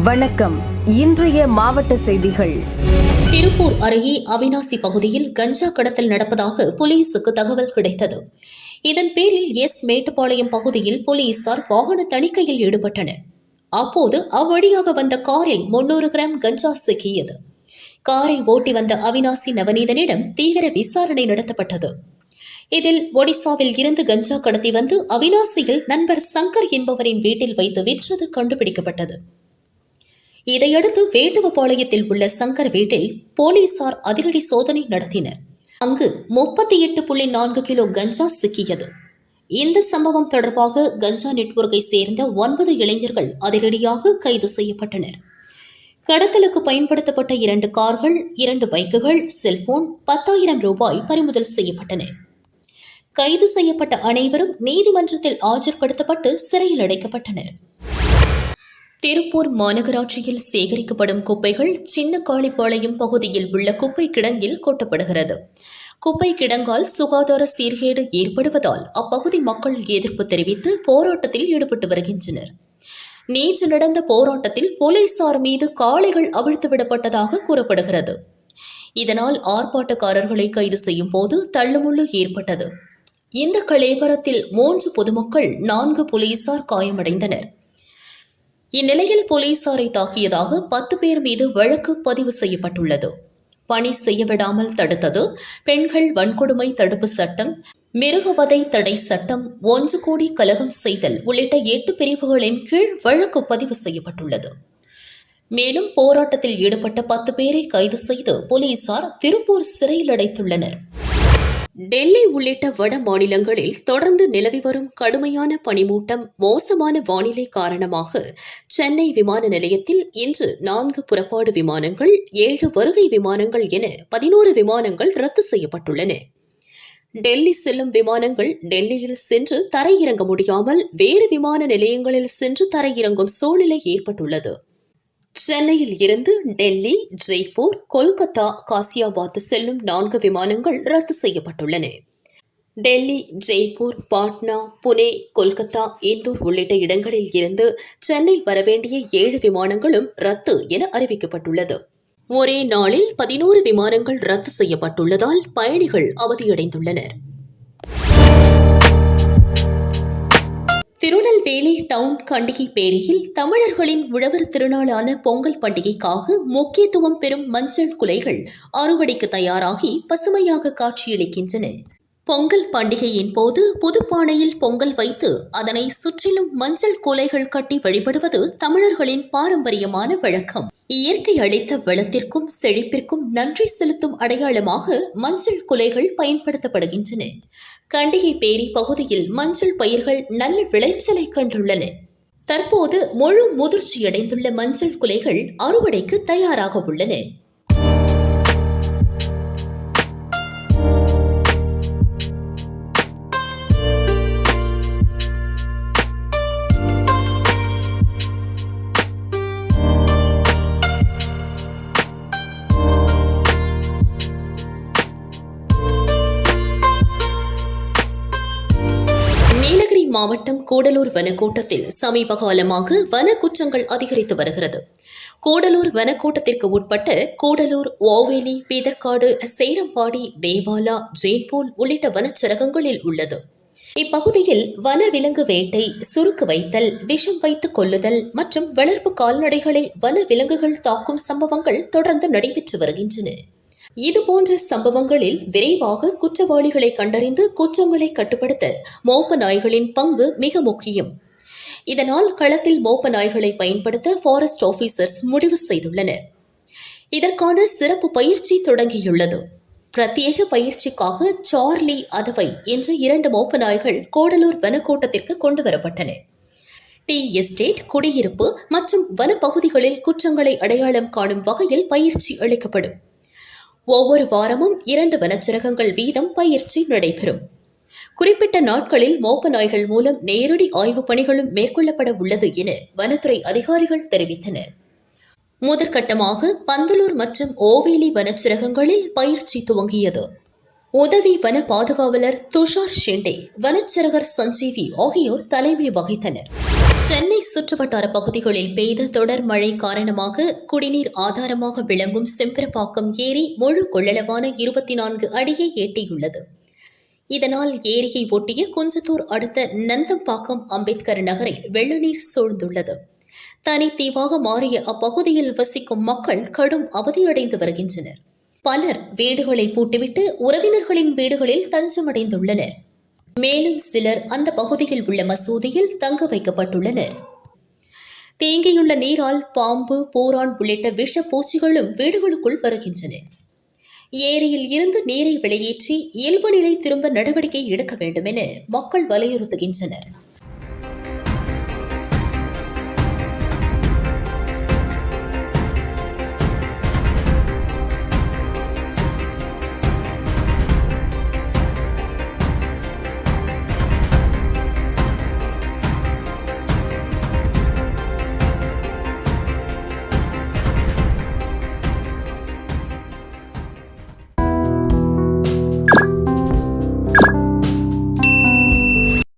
வணக்கம். இன்றைய மாவட்ட செய்திகள். திருப்பூர் அருகே அவிநாசி பகுதியில் கஞ்சா கடத்தல் நடப்பதாக போலீசுக்கு தகவல் கிடைத்தது. இதன் பேரில் மேட்டுப்பாளையம் பகுதியில் போலீசார் வாகன தணிக்கையில் ஈடுபட்டனர். அப்போது அவ்வழியாக வந்த காரில் 300 கிராம் கஞ்சா சிக்கியது. காரை ஓட்டி வந்த அவிநாசி நவநீதனிடம் தீவிர விசாரணை நடத்தப்பட்டது. இதில் ஒடிசாவில் இருந்து கஞ்சா கடத்தி வந்து அவிநாசியில் நண்பர் சங்கர் என்பவரின் வீட்டில் வைத்து விற்றது கண்டுபிடிக்கப்பட்டது. இதையடுத்து வேட்டுவபாளையத்தில் உள்ள சங்கர் வீட்டில் போலீசார் அதிரடி சோதனை நடத்தினர். அங்கு 38.4 கிலோ கஞ்சா சிக்கியது. இந்த சம்பவம் தொடர்பாக கஞ்சா நெட்வொர்க்கை சேர்ந்த 9 இளைஞர்கள் அதிரடியாக கைது செய்யப்பட்டனர். கடத்தலுக்கு பயன்படுத்தப்பட்ட 2 கார்கள், 2 பைக்குகள், செல்போன், 10,000 ரூபாய் பறிமுதல் செய்யப்பட்டன. கைது செய்யப்பட்ட அனைவரும் நீதிமன்றத்தில் ஆஜர்படுத்தப்பட்டு சிறையில் அடைக்கப்பட்டனர். திருப்பூர் மாநகராட்சியில் சேகரிக்கப்படும் குப்பைகள் சின்ன காளிப்பாளையம் பகுதியில் உள்ள குப்பை கிடங்கில் கொட்டப்படுகிறது. குப்பை கிடங்கால் சுகாதார சீர்கேடு ஏற்படுவதால் அப்பகுதி மக்கள் எதிர்ப்பு தெரிவித்து போராட்டத்தில் ஈடுபட்டு வருகின்றனர். நேற்று நடந்த போராட்டத்தில் போலீசார் மீது காளைகள் அவிழ்த்துவிடப்பட்டதாக கூறப்படுகிறது. இதனால் ஆர்ப்பாட்டக்காரர்களை கைது செய்யும் போது தள்ளுமுள்ளு ஏற்பட்டது. இந்த கலவரத்தில் 3 பொதுமக்கள், 4 போலீசார் காயமடைந்தனர். இந்நிலையில் போலீசாரை தாக்கியதாக 10 பேர் மீது வழக்கு பதிவு செய்யப்பட்டுள்ளது. பணி செய்யவிடாமல் தடுத்தது, பெண்கள் வன்கொடுமை தடுப்பு சட்டம், மிருகவதை தடை சட்டம், 1 கோடி கலகம் செய்தல் உள்ளிட்ட 8 பிரிவுகளின் கீழ் வழக்கு பதிவு செய்யப்பட்டுள்ளது. மேலும் போராட்டத்தில் ஈடுபட்ட 10 பேரை கைது செய்து போலீசார் திருப்பூர் சிறையில் அடைத்துள்ளனர். டெல்லி உள்ளிட்ட வட மாநிலங்களில் தொடர்ந்து நிலவி வரும் கடுமையான பனிமூட்டம், மோசமான வானிலை காரணமாக சென்னை விமான நிலையத்தில் இன்று 4 புறப்பாடு விமானங்கள், 7 வருகை விமானங்கள் என 11 விமானங்கள் ரத்து செய்யப்பட்டுள்ளன. டெல்லி செல்லும் விமானங்கள் டெல்லியில் சென்று தரையிறங்க முடியாமல் வேறு விமான நிலையங்களில் சென்று தரையிறங்கும் சூழ்நிலை ஏற்பட்டுள்ளது. சென்னையில் இருந்து டெல்லி, ஜெய்ப்பூர், கொல்கத்தா, காசியாபாத் செல்லும் 4 விமானங்கள் ரத்து செய்யப்பட்டுள்ளன. டெல்லி, ஜெய்ப்பூர், பாட்னா, புனே, கொல்கத்தா, இந்தூர் உள்ளிட்ட இடங்களில் இருந்து சென்னை வரவேண்டிய 7 விமானங்களும் ரத்து என அறிவிக்கப்பட்டுள்ளது. ஒரே நாளில் 11 விமானங்கள் ரத்து செய்யப்பட்டுள்ளதால் பயணிகள் அவதியடைந்துள்ளனர். திருநெல்வேலி டவுன் கண்டிகைப்பேரியில் தமிழர்களின் உழவர் திருநாளான பொங்கல் பண்டிகைக்காக முக்கியத்துவம் பெறும் மஞ்சள் குலைகள் அறுவடைக்கு தயாராகி பசுமையாக காட்சியளிக்கின்றன. பொங்கல் பண்டிகையின் போது புதுப்பானையில் பொங்கல் வைத்து அதனை சுற்றிலும் மஞ்சள் குலைகள் கட்டி வழிபடுவது தமிழர்களின் பாரம்பரியமான வழக்கம். இயற்கை அளித்த வளத்திற்கும் செழிப்பிற்கும் நன்றி செலுத்தும் அடையாளமாக மஞ்சள் குலைகள் பயன்படுத்தப்படுகின்றன. கண்டிகைப்பேரி பகுதியில் மஞ்சள் பயிர்கள் நல்ல விளைச்சலை கண்டுள்ளன. தற்போது முழு முதிர்ச்சியடைந்துள்ள மஞ்சள் குலைகள் அறுவடைக்கு தயாராக உள்ளன. நீலகிரி மாவட்டம் கூடலூர் வனக்கோட்டத்தில் சமீப காலமாக வன குற்றங்கள் அதிகரித்து வருகிறது. கூடலூர் வனக்கோட்டத்திற்கு உட்பட்ட கூடலூர், ஓவேலி, பீதர்காடு, சேரம்பாடி, தேவாலா, ஜெயின்போல் உள்ளிட்ட வனச்சரகங்களில் உள்ளது. இப்பகுதியில் வன விலங்கு வேட்டை, சுருக்கு வைத்தல், விஷம் வைத்து கொல்லுதல் மற்றும் வளர்ப்பு கால்நடைகளை வன விலங்குகள் தாக்கும் சம்பவங்கள் தொடர்ந்து நடைபெற்று வருகின்றன. இதுபோன்ற சம்பவங்களில் விரைவாக குற்றவாளிகளை கண்டறிந்து குற்றங்களை கட்டுப்படுத்த மோப்ப நாய்களின் பங்கு மிக முக்கியம். இதனால் களத்தில் மோப்ப நாய்களை பயன்படுத்த ஃபாரஸ்ட் ஆபீசர்ஸ் முடிவு செய்துள்ளனர். இதற்கான சிறப்பு பயிற்சி தொடங்கியுள்ளது. பிரத்யேக பயிற்சிக்காக சார்லி, அதவை என்ற 2 மோப்ப நாய்கள் கூடலூர் வனக்கோட்டத்திற்கு கொண்டுவரப்பட்டன. டி எஸ்டேட், குடியிருப்பு மற்றும் வனப்பகுதிகளில் குற்றங்களை அடையாளம் காணும் வகையில் பயிற்சி அளிக்கப்படும். ஒவ்வொரு வாரமும் 2 வனச்சரகங்கள் வீதம் பயிற்சி நடைபெறும். குறிப்பிட்ட நாட்களில் மோப்ப நாய்கள் மூலம் நேரடி ஆய்வுப் பணிகளும் மேற்கொள்ளப்பட உள்ளது என வனத்துறை அதிகாரிகள் தெரிவித்தனர். முதற்கட்டமாக பந்தலூர் மற்றும் ஓவேலி வனச்சரகங்களில் பயிற்சி துவங்கியது. உதவி வன பாதுகாவலர் துஷார் ஷெண்டே, வனச்சரகர் சஞ்சீவி ஆகியோர் தலைமை வகித்தனர். சென்னை சுற்றுவட்டார பகுதிகளில் பெய்த தொடர் மழை காரணமாக குடிநீர் ஆதாரமாக விளங்கும் செம்பரப்பாக்கம் ஏரி முழு கொள்ளளவான 24 அடியை எட்டியுள்ளது. இதனால் ஏரியை ஒட்டிய குஞ்சத்தூர் அடுத்த நந்தம்பாக்கம் அம்பேத்கர் நகரில் வெள்ள நீர் சூழ்ந்துள்ளது. தனித்தீவாக மாறிய அப்பகுதியில் வசிக்கும் மக்கள் கடும் அவதியடைந்து வருகின்றனர். பலர் வீடுகளை பூட்டிவிட்டு உறவினர்களின் வீடுகளில் தஞ்சமடைந்துள்ளனர். மேலும் சிலர் அந்த பகுதியில் உள்ள மசூதியில் தங்க வைக்கப்பட்டுள்ளனர். தேங்கியுள்ள நீரால் பாம்பு, பூரான் உள்ளிட்ட விஷ பூச்சிகளும் வீடுகளுக்குள் வருகின்றன. ஏரியில் இருந்து நீரை வெளியேற்றி இயல்பு நிலை திரும்ப நடவடிக்கை எடுக்க வேண்டும் என மக்கள் வலியுறுத்துகின்றனர்.